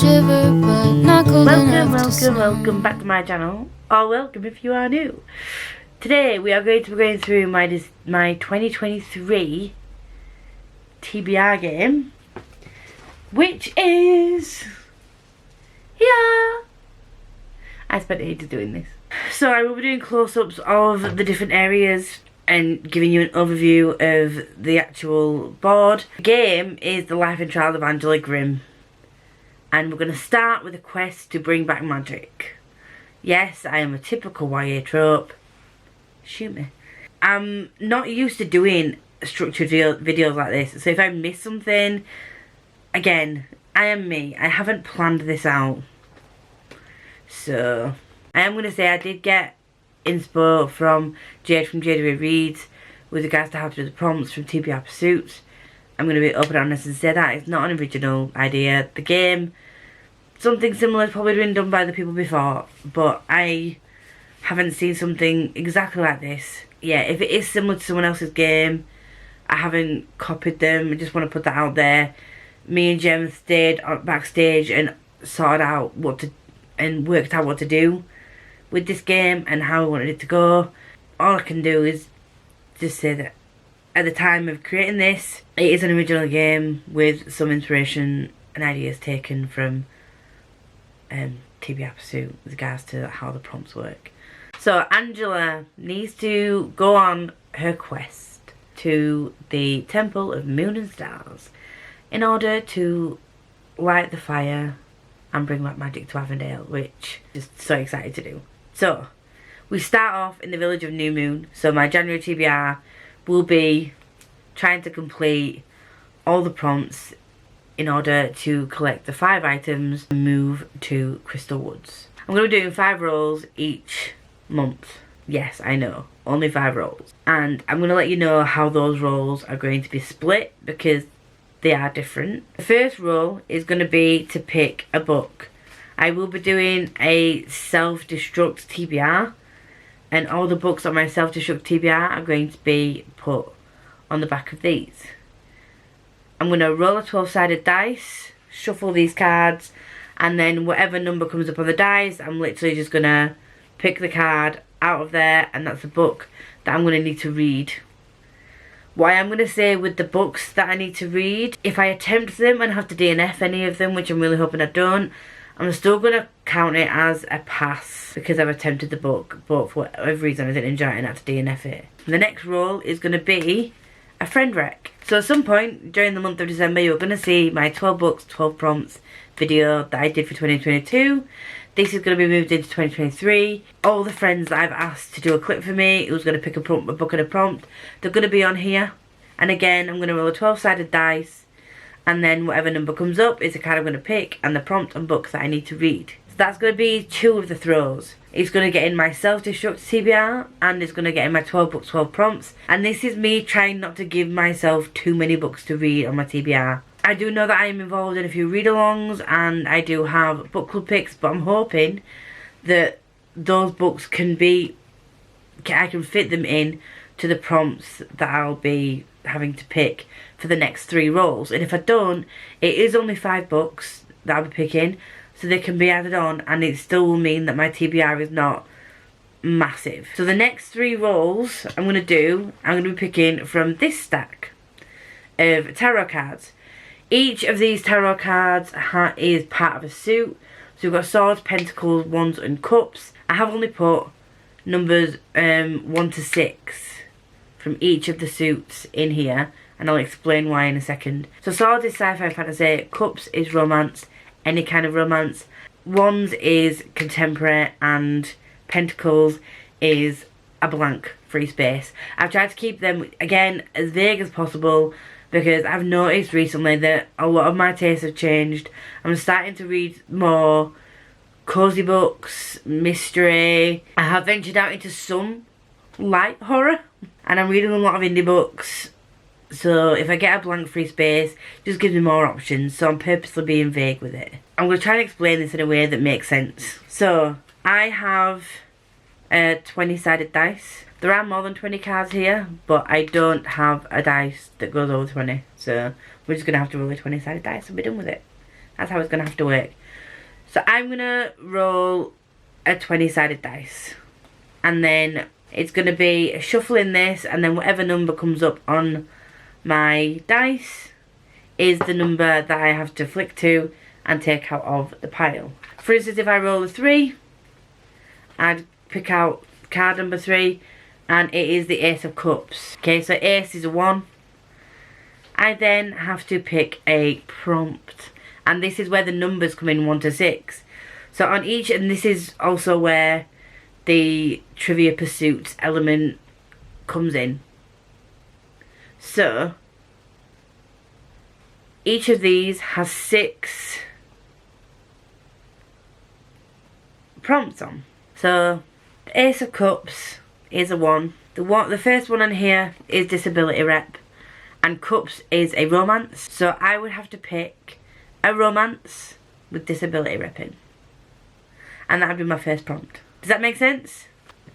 shiver, but not cold enough to snow. Welcome back to my channel, or welcome if you are new. Today we are going to be going through my 2023 TBR game, which is here. I spent ages doing this. So I will be doing close-ups of the different areas and giving you an overview of the actual board. The game is The Life and Trials of Angela Grimm. And we're going to start with a quest to bring back magic. Yes, I am a typical YA trope. Shoot me. I'm not used to doing structured videos like this. So if I miss something, again, I am me. I haven't planned this out. So I am going to say I did get inspo from Jade from Jade Reads with regards to how to do the prompts from TBR Pursuits. I'm going to be open and honest and say that it's not an original idea. The game, something similar has probably been done by the people before, but I haven't seen something exactly like this. Yeah, if it is similar to someone else's game, I haven't copied them. I just want to put that out there. Me and Jem stayed backstage and sorted out worked out what to do with this game and how I wanted it to go. All I can do is just say that at the time of creating this, it is an original game with some inspiration and ideas taken from TBR Pursuit with regards to how the prompts work. So Angela needs to go on her quest to the Temple of Moon and Stars in order to light the fire and bring back magic to Avondale, which I'm just so excited to do. So we start off in the village of New Moon. So my January TBR will be trying to complete all the prompts in order to collect the 5 items and move to Crystal Woods. I'm going to be doing 5 rolls each month. Yes, I know, only 5 rolls. And I'm going to let you know how those rolls are going to be split because they are different. The first roll is going to be to pick a book. I will be doing a self-destruct TBR, and all the books on my self-destruct TBR are going to be put on the back of these. I'm going to roll a 12-sided dice, shuffle these cards, and then whatever number comes up on the dice, I'm literally just going to pick the card out of there, and that's the book that I'm going to need to read. What I am going to say with the books that I need to read, if I attempt them and have to DNF any of them, which I'm really hoping I don't, I'm still going to count it as a pass because I've attempted the book, but for whatever reason I didn't enjoy it and had to DNF it. The next roll is going to be a friend rec. So at some point during the month of December, you're going to see my 12 books, 12 prompts video that I did for 2022. This is going to be moved into 2023. All the friends that I've asked to do a clip for me, who's going to pick a book and a prompt, they're going to be on here. And again, I'm going to roll a 12-sided dice. And then whatever number comes up is the card I'm going to pick and the prompt and books that I need to read. So that's going to be 2 of the throws. It's going to get in my self-destruct TBR and it's going to get in my 12 books, 12 prompts. And this is me trying not to give myself too many books to read on my TBR. I do know that I am involved in a few read-alongs and I do have book club picks, but I'm hoping that those books I can fit them in to the prompts that I'll be having to pick for the next 3 rolls. And if I don't, it is only 5 books that I'll be picking, so they can be added on and it still will mean that my TBR is not massive. So the next 3 rolls I'm going to be picking from this stack of tarot cards. Each of these tarot cards is part of a suit. So we've got swords, pentacles, wands and cups. I have only put numbers 1 to 6 from each of the suits in here, and I'll explain why in a second. So swords is sci-fi fantasy, cups is romance, any kind of romance, wands is contemporary, and pentacles is a blank free space. I've tried to keep them, again, as vague as possible because I've noticed recently that a lot of my tastes have changed. I'm starting to read more cozy books, mystery. I have ventured out into some light horror, and I'm reading a lot of indie books. So if I get a blank free space, it just gives me more options. So I'm purposely being vague with it. I'm going to try and explain this in a way that makes sense. So I have a 20-sided dice. There are more than 20 cards here, but I don't have a dice that goes over 20. So we're just going to have to roll a 20-sided dice and be done with it. That's how it's going to have to work. So I'm gonna roll a 20-sided dice, and then it's gonna be shuffling this, and then whatever number comes up on my dice is the number that I have to flick to and take out of the pile. For instance, if I roll a 3, I'd pick out card number 3, and it is the Ace of Cups. Okay, so Ace is a 1. I then have to pick a prompt, and this is where the numbers come in 1 to 6. So on each, and this is also where the Trivia Pursuit element comes in. So each of these has 6 prompts on. So the Ace of Cups is a 1. The first one on here is disability rep, and Cups is a romance. So I would have to pick a romance with disability repping, and that would be my first prompt. Does that make sense?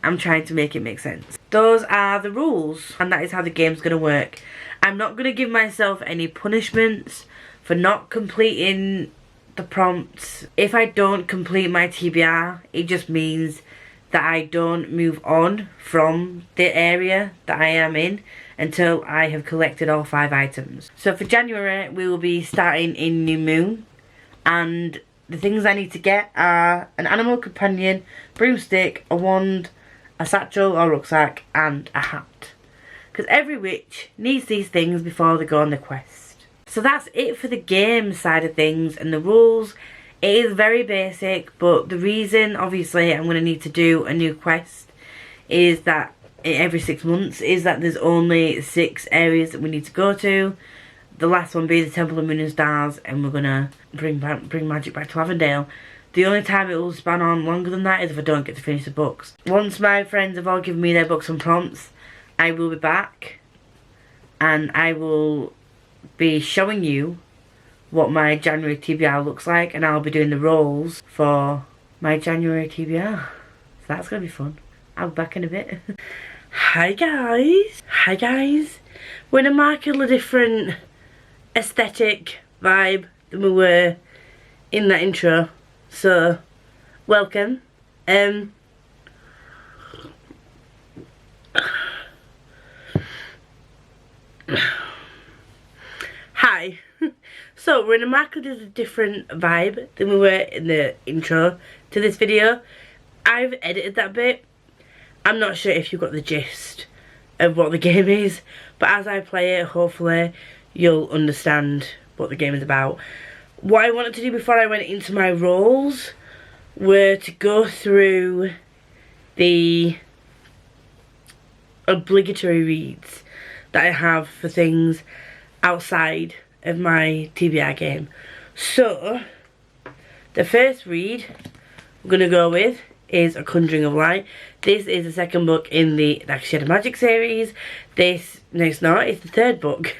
I'm trying to make it make sense. Those are the rules, and that is how the game's going to work. I'm not going to give myself any punishments for not completing the prompts. If I don't complete my TBR, it just means that I don't move on from the area that I am in until I have collected all 5 items. So for January, we will be starting in New Moon, and the things I need to get are an animal companion, broomstick, a wand, a satchel or rucksack, and a hat. Because every witch needs these things before they go on the quest. So that's it for the game side of things and the rules. It is very basic, but the reason obviously I'm going to need to do a new quest is that every 6 months is that there's only 6 areas that we need to go to. The last one being the Temple of Moon and Stars, and we're going to bring magic back to Avondale. The only time it will span on longer than that is if I don't get to finish the books. Once my friends have all given me their books and prompts, I will be back and I will be showing you what my January TBR looks like, and I'll be doing the rolls for my January TBR. So that's going to be fun. I'll be back in a bit. Hi guys. Hi guys. We're in a markedly different aesthetic vibe than we were in that intro. So, welcome. Hi. So, we're in a markedly different vibe than we were in the intro to this video. I've edited that bit. I'm not sure if you got the gist of what the game is, but as I play it, hopefully you'll understand what the game is about. What I wanted to do before I went into my roles were to go through the obligatory reads that I have for things outside of my TBR game. So, the first read we're going to go with is A Conjuring of Light. This is the second book in the Dark Shade of Magic series. No, it's not, it's the third book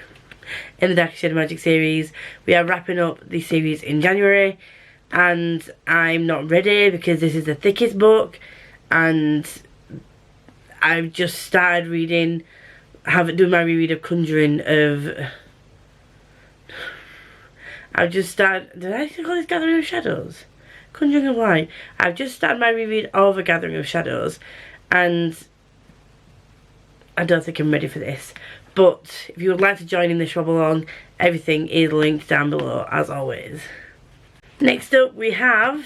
in the Dark Shade of Magic series. We are wrapping up the series in January, and I'm not ready because this is the thickest book, and I've just started reading, doing my reread of Conjuring of... I've just started... Did I call this Gathering of Shadows? Conjuring of Light. I've just started my reread of A Gathering of Shadows, and I don't think I'm ready for this. But if you would like to join in the shop along, everything is linked down below as always. Next up we have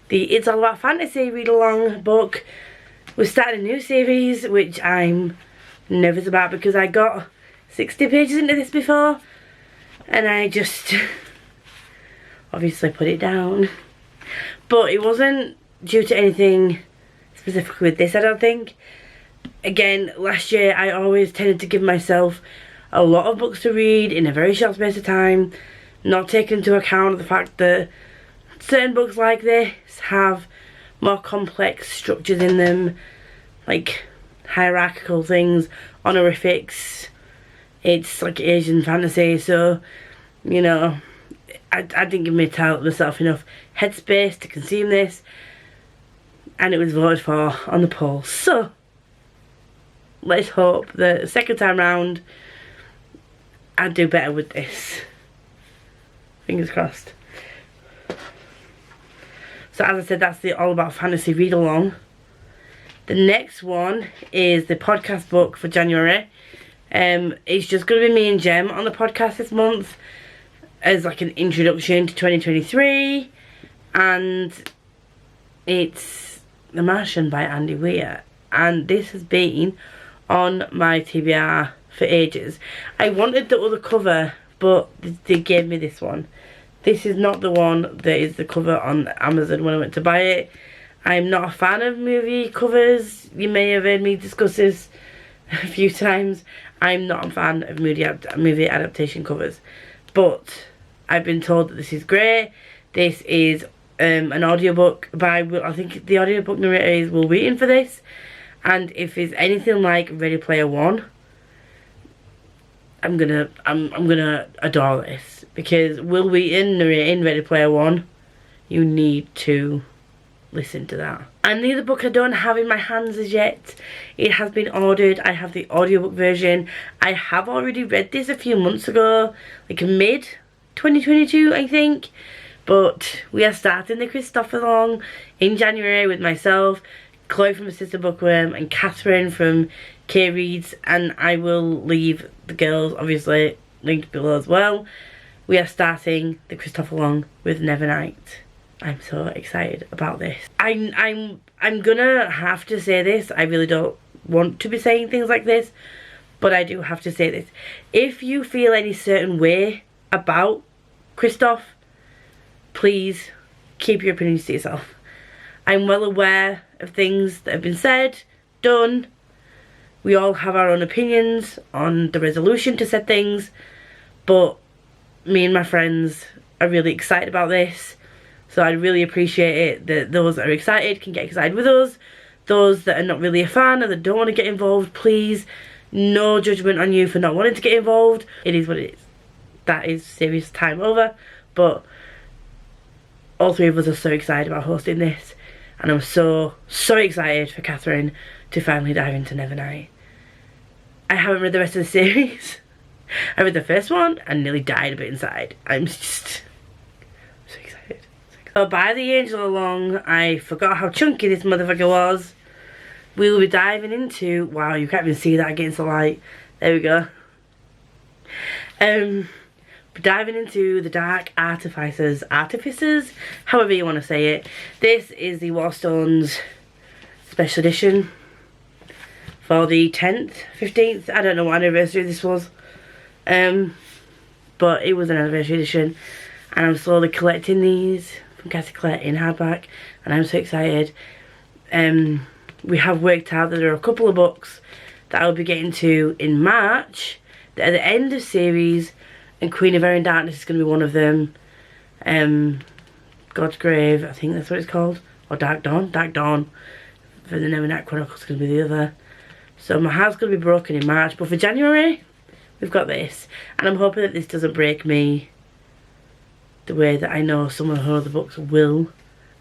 the It's All About Fantasy read along book. We're starting a new series which I'm nervous about because I got 60 pages into this before and I just obviously put it down. But it wasn't due to anything specifically with this, I don't think. Again, last year I always tended to give myself a lot of books to read in a very short space of time, not taking into account the fact that certain books like this have more complex structures in them, like hierarchical things, honorifics. It's like Asian fantasy, so, you know, I didn't give myself enough headspace to consume this, and it was voted for on the poll. So let's hope that the second time round I'll do better with this. Fingers crossed. So as I said, that's the All About Fantasy read along. The next one is the podcast book for January. It's just going to be me and Jem on the podcast this month as like an introduction to 2023, and it's The Martian by Andy Weir, and this has been on my TBR for ages. I wanted the other cover, but they gave me this one. This is not the one that is the cover on Amazon when I went to buy it. I'm not a fan of movie covers. You may have heard me discuss this a few times. I'm not a fan of movie adaptation covers, but I've been told that this is great. This is an audiobook by, I think the audiobook narrator is Will Wheaton for this, and if it's anything like Ready Player One, I'm gonna adore this, because Will Wheaton narrating Ready Player One, you need to listen to that. And the other book I don't have in my hands as yet. It has been ordered. I have the audiobook version. I have already read this a few months ago, like mid 2022 I think, but we are starting the Christopher Long in January with myself, Chloe from Assistant Bookworm, and Catherine from K Reads, and I will leave the girls obviously linked below as well. We are starting the Christopher Long with Nevernight. I'm so excited about this. I'm gonna have to say this. I really don't want to be saying things like this, but I do have to say this. If you feel any certain way about Christoph, please keep your opinions to yourself. I'm well aware of things that have been said, done. We all have our own opinions on the resolution to said things, but me and my friends are really excited about this. So I'd really appreciate it that those that are excited can get excited with us. Those that are not really a fan and that don't want to get involved, please, no judgment on you for not wanting to get involved. It is what it is. That is serious time over. But all three of us are so excited about hosting this. And I'm so excited for Catherine to finally dive into Nevernight. I haven't read the rest of the series. I read the first one and nearly died a bit inside. I'm just so excited. So by the Angel Along, I forgot how chunky this motherfucker was. We will be diving into, wow, you can't even see that against the light. There we go. Diving into the Dark Artificers, however you want to say it. This is the Waterstones special edition for the 10th, 15th, I don't know what anniversary this was. But it was an anniversary edition, and I'm slowly collecting these from Cassie Clare in hardback, and I'm so excited. We have worked out that there are a couple of books that I'll be getting to in March that are the end of series, and Queen of Air and Darkness is going to be one of them. God's Grave, I think that's what it's called, or Dark Dawn for the Nevernight Chronicles is going to be the other. So my heart's going to be broken in March, but for January we've got this, and I'm hoping that this doesn't break me the way that I know some of her other books will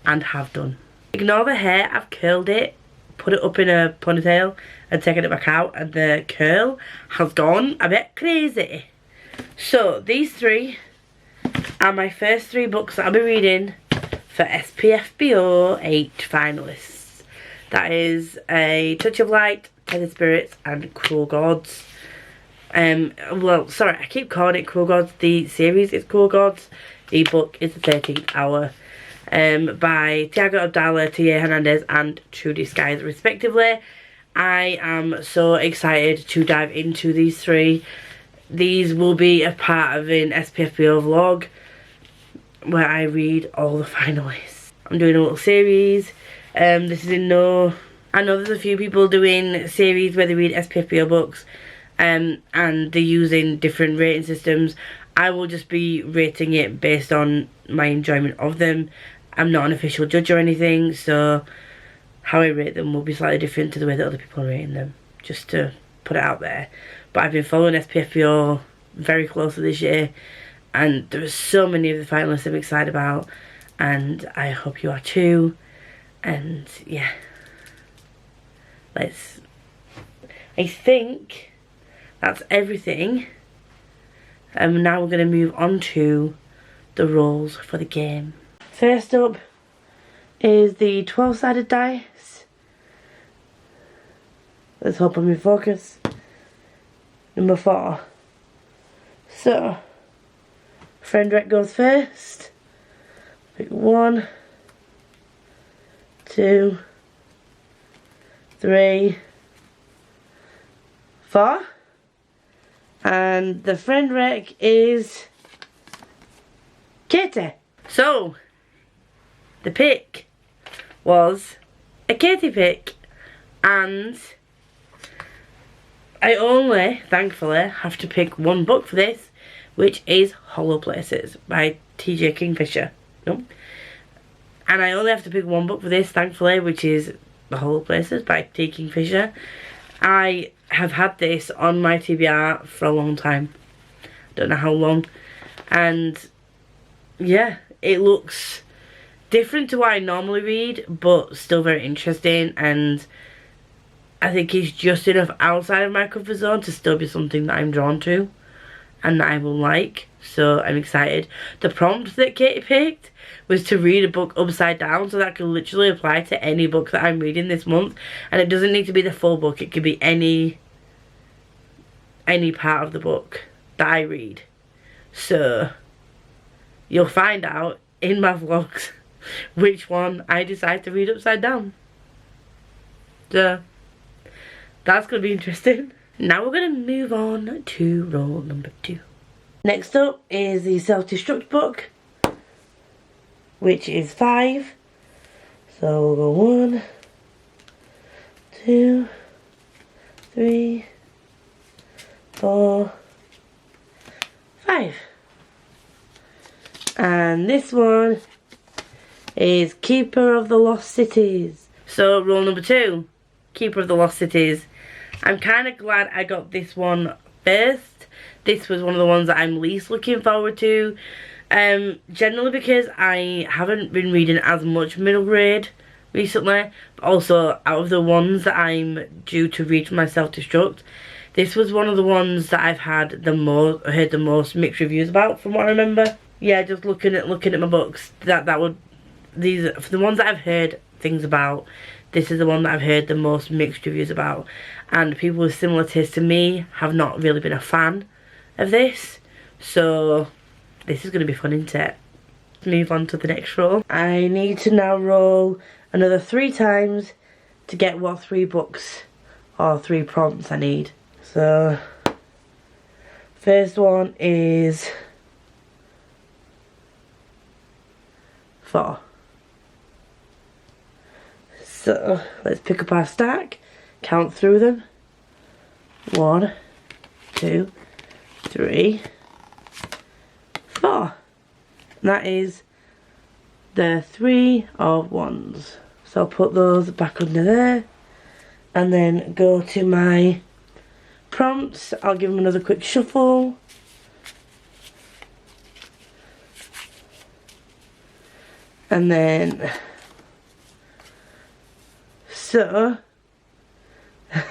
and have done. Ignore the hair, I've curled it, put it up in a ponytail and taken it back out, and the curl has gone a bit crazy. So these three are my first three books that I'll be reading for SPFBO 8 finalists. That is A Touch of Light, Tethered Spirits, and Cruel Gods. Well, sorry, I keep calling it Cruel Gods. The series is Cruel Gods. The book is The 13th Hour. By Tiago Abdallah, T.A. Hernandez, and Trudy Skies, respectively. I am so excited to dive into these three. These will be a part of an SPFBO vlog where I read all the finalists. I'm doing a little series. This is in no... I know there's a few people doing series where they read SPFBO books and they're using different rating systems. I will just be rating it based on my enjoyment of them. I'm not an official judge or anything, so how I rate them will be slightly different to the way that other people are rating them, just to put it out there. But I've been following SPFBO very closely this year, and there are so many of the finalists I'm excited about, and I hope you are too. And yeah, I think that's everything. Now we're going to move on to the roles for the game. First up, is the 12-sided dice. Let's hope I'm in focus. Number 4. So, friend rec goes first. Pick 1, 2, 3, 4. And the friend rec is Katie. So, the pick was a Katie pick, and I only, thankfully, have to pick one book for this, which is Hollow Places by TJ Kingfisher. Nope. And I only have to pick one book for this, thankfully, which is The Hollow Places by T. Kingfisher. I have had this on my TBR for a long time. Don't know how long. And yeah, it looks different to what I normally read, but still very interesting, and I think it's just enough outside of my comfort zone to still be something that I'm drawn to and that I will like, so I'm excited. The prompt that Katie picked was to read a book upside down, so that can literally apply to any book that I'm reading this month, and it doesn't need to be the full book, it could be any part of the book that I read. So you'll find out in my vlogs which one I decide to read upside down. So that's going to be interesting. Now we're going to move on to roll number 2. Next up is the self-destruct book, which is 5. So we'll go 1, 2, 3, 4, 5. And this one is Keeper of the Lost Cities. So roll number 2, Keeper of the Lost Cities. I'm kind of glad I got this one first. This was one of the ones that I'm least looking forward to. Generally because I haven't been reading as much middle grade recently. But also, out of the ones that I'm due to read for my self-destruct, this was one of the ones that I've heard the most mixed reviews about, from what I remember. Yeah, just looking at my books, for the ones that I've heard things about, this is the one that I've heard the most mixed reviews about, and people with similar tastes to me have not really been a fan of this, so this is going to be fun, isn't it? Let's move on to the next roll. I need to now roll another 3 times to get what 3 books or 3 prompts I need. So first one is 4. So let's pick up our stack, count through them. 1, 2, 3, 4. And that is the 3 of wands. So I'll put those back under there and then go to my prompts. I'll give them another quick shuffle. And then, so,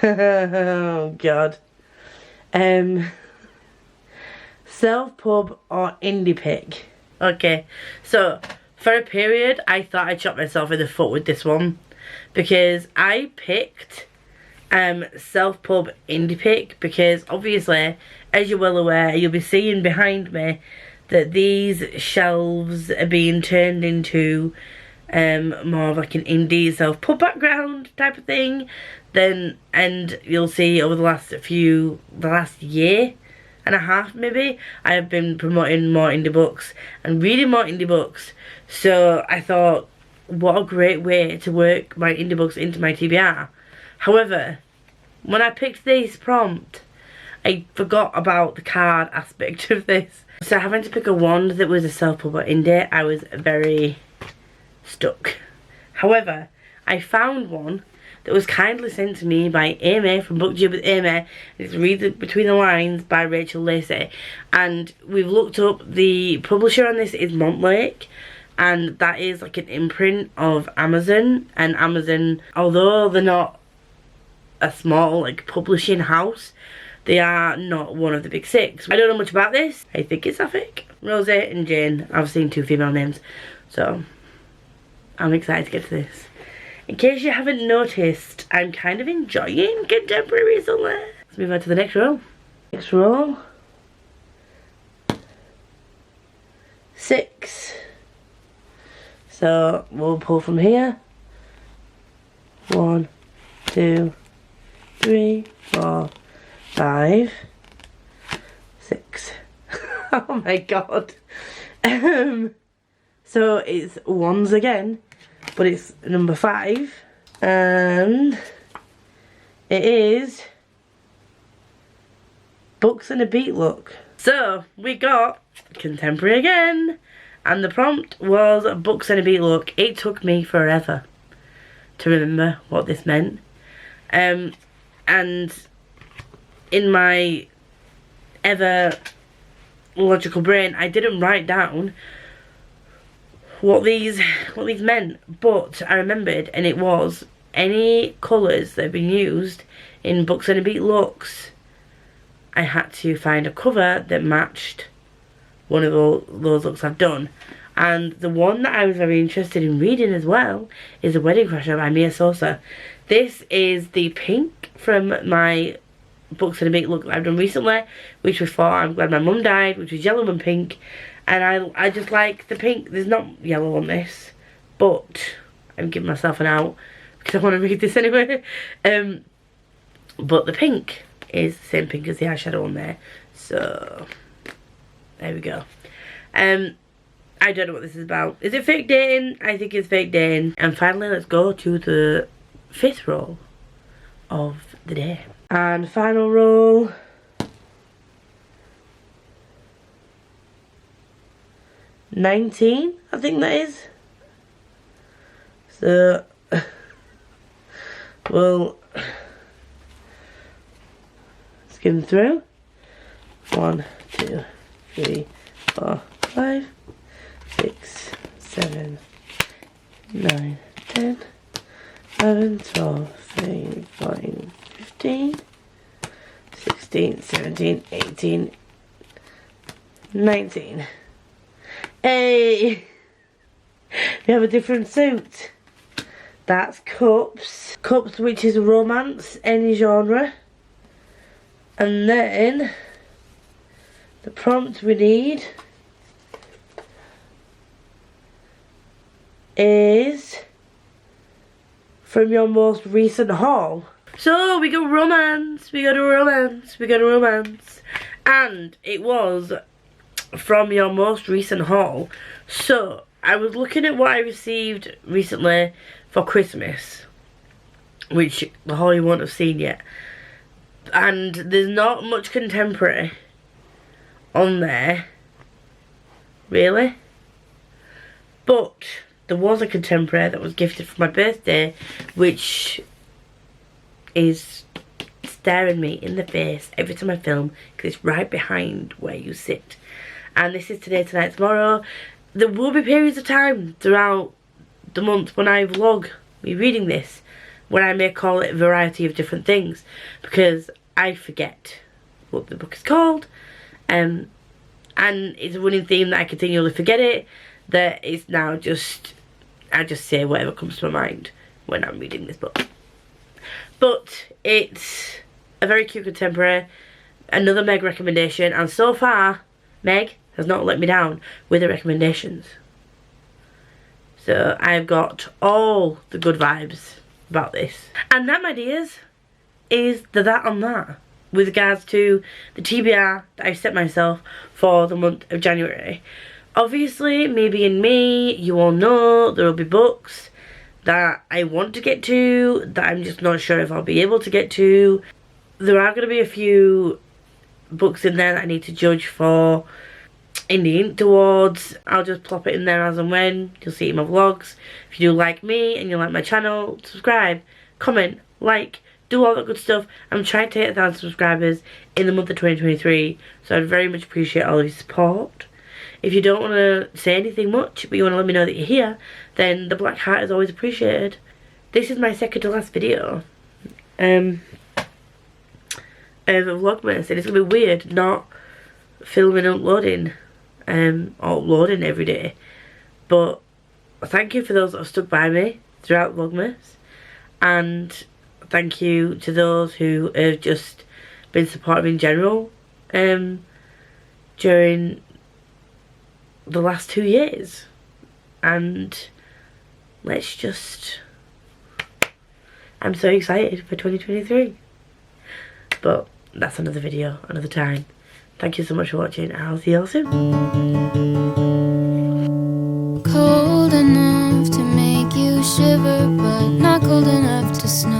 oh god, self-pub or indie pick. Okay, so for a period I thought I'd shot myself in the foot with this one, because I picked self-pub indie pick because obviously, as you're well aware, you'll be seeing behind me that these shelves are being turned into more of like an indie self-pub background type of thing. And you'll see over the last year and a half maybe, I have been promoting more indie books and reading more indie books. So I thought, what a great way to work my indie books into my TBR. However, when I picked this prompt, I forgot about the card aspect of this. So having to pick a wand that was a self-pub or indie, I was very stuck. However, I found one that was kindly sent to me by Amy from Booktube with Amy. It's Read Between the Lines by Rachel Lacey. And we've looked up, the publisher on this is Montlake, and that is like an imprint of Amazon. And Amazon, although they're not a small like publishing house, they are not one of the big 6. I don't know much about this. I think it's Sapphic. Rosie and Jane. I've seen 2 female names. So I'm excited to get to this. In case you haven't noticed, I'm kind of enjoying contemporary recently. Let's move on to the next row. Next row. 6. So we'll pull from here. 1, 2, 3, 4, 5, 6. Oh my god. So it's ones again, but it's number 5, and it is Books and a Beat Look. So we got contemporary again, and the prompt was Books and a Beat Look. It took me forever to remember what this meant, and in my ever logical brain I didn't write down what these meant, but I remembered, and it was any colours that have been used in Books and a Beat Looks. I had to find a cover that matched one of those looks I've done. And the one that I was very interested in reading as well is The Wedding Crasher by Mia Sosa. This is the pink from my Books and a Beat Look that I've done recently, which was for I'm Glad My Mum Died, which was yellow and pink. And I just like the pink. There's not yellow on this, but I'm giving myself an out because I want to read this anyway. But the pink is the same pink as the eyeshadow on there. So there we go. I don't know what this is about. Is it fake dating? I think it's fake dating. And finally, let's go to the 5th roll of the day. And final roll. 19, I think that is. So we'll skim through. 1, 2, 3, 4, 5, 6, 7, 9, 10, 11, 12, 13, 14, 15, 16, 17, 18, 19. Hey! We have a different suit. That's Cups. Cups, which is romance, any genre. And then the prompt we need is from your most recent haul. So we got romance, we got a romance, we got a romance. And it was from your most recent haul. So I was looking at what I received recently for Christmas, which the haul you won't have seen yet. And there's not much contemporary on there, really. But there was a contemporary that was gifted for my birthday, which is staring me in the face every time I film, because it's right behind where you sit. And this is Today, Tonight, Tomorrow. There will be periods of time throughout the month when I vlog me reading this, when I may call it a variety of different things, because I forget what the book is called, and it's a running theme that I continually forget it, that it's now just, I just say whatever comes to my mind when I'm reading this book. But it's a very cute contemporary, another Meg recommendation, and so far Meg has not let me down with the recommendations. So I've got all the good vibes about this. And that, my dears, is the that on that with regards to the TBR that I've set myself for the month of January. Obviously, me being me, you all know there will be books that I want to get to that I'm just not sure if I'll be able to get to. There are going to be a few books in there that I need to judge for Indie Ink Awards. I'll just plop it in there as and when. You'll see it in my vlogs. If you do like me and you like my channel, subscribe, comment, like, do all that good stuff. I'm trying to hit 1,000 subscribers in the month of 2023, so I'd very much appreciate all of your support. If you don't want to say anything much, but you want to let me know that you're here, then the black heart is always appreciated. This is my second to last video of Vlogmas, and it's going to be weird not filming and uploading, or uploading every day. But thank you for those that have stuck by me throughout Vlogmas, and thank you to those who have just been supportive in general during the last 2 years. And let's just, I'm so excited for 2023, but that's another video, another time. Thank you so much for watching, and I'll see y'all soon. Cold enough to make you shiver, but not cold enough to snow.